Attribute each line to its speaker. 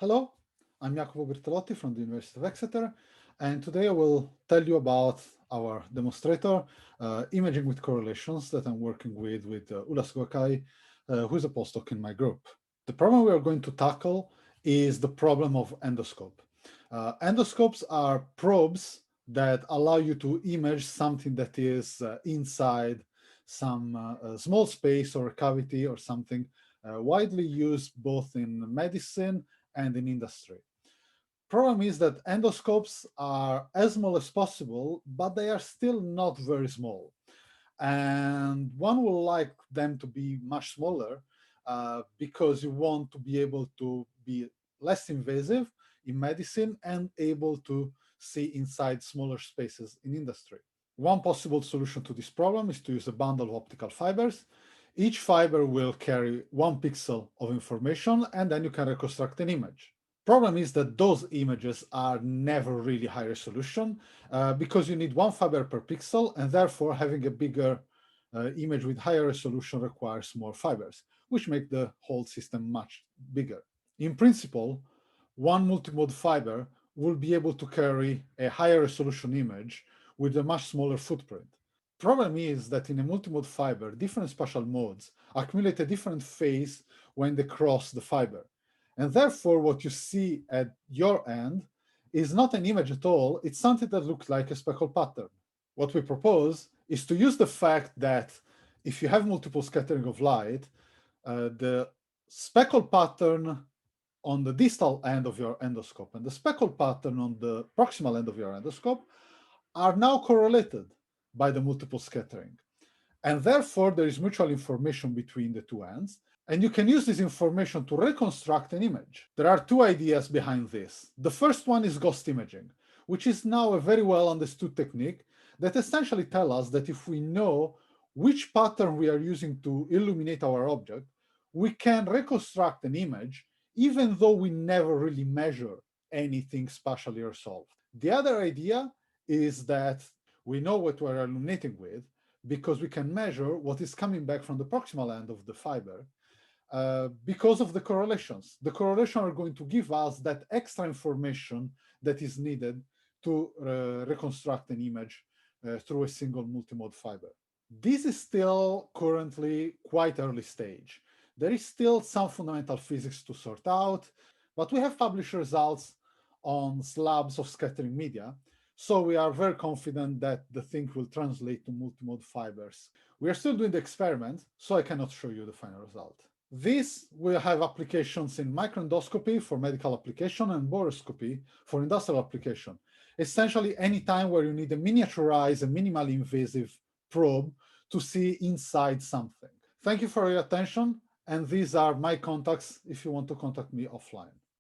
Speaker 1: Hello, I'm Jacopo Bertolotti from the University of Exeter, and today I will tell you about our demonstrator, imaging with correlations that I'm working with Ulas Gokai, who is a postdoc in my group. The problem we are going to tackle is the problem of endoscope. Endoscopes are probes that allow you to image something that is inside some small space or cavity or something widely used both in medicine and in industry. Problem is that endoscopes are as small as possible, but they are still not very small. And one would like them to be much smaller because you want to be able to be less invasive in medicine and able to see inside smaller spaces in industry. One possible solution to this problem is to use a bundle of optical fibers. Each fiber will carry 1 pixel of information, and then you can reconstruct an image. Problem is that those images are never really high resolution because you need 1 fiber per pixel, and therefore having a bigger image with higher resolution requires more fibers, which make the whole system much bigger. In principle, 1 multimode fiber will be able to carry a higher resolution image with a much smaller footprint. Problem is that in a multimode fiber, different spatial modes accumulate a different phase when they cross the fiber. And therefore, what you see at your end is not an image at all, it's something that looks like a speckle pattern. What we propose is to use the fact that if you have multiple scattering of light, the speckle pattern on the distal end of your endoscope and the speckle pattern on the proximal end of your endoscope are now correlated by the multiple scattering. And therefore, there is mutual information between the two ends, and you can use this information to reconstruct an image. There are two ideas behind this. The first one is ghost imaging, which is now a very well understood technique that essentially tells us that if we know which pattern we are using to illuminate our object, we can reconstruct an image even though we never really measure anything spatially resolved. The other idea is that we know what we're illuminating with because we can measure what is coming back from the proximal end of the fiber because of the correlations. The correlations are going to give us that extra information that is needed to reconstruct an image through a single multimode fiber. This is still currently quite early stage. There is still some fundamental physics to sort out, but we have published results on slabs of scattering media, so we are very confident that the thing will translate to multimode fibers. We are still doing the experiment, so I cannot show you the final result. This will have applications in microendoscopy for medical application and borescopy for industrial application. Essentially, any time where you need a miniaturized and minimally invasive probe to see inside something. Thank you for your attention, and these are my contacts if you want to contact me offline.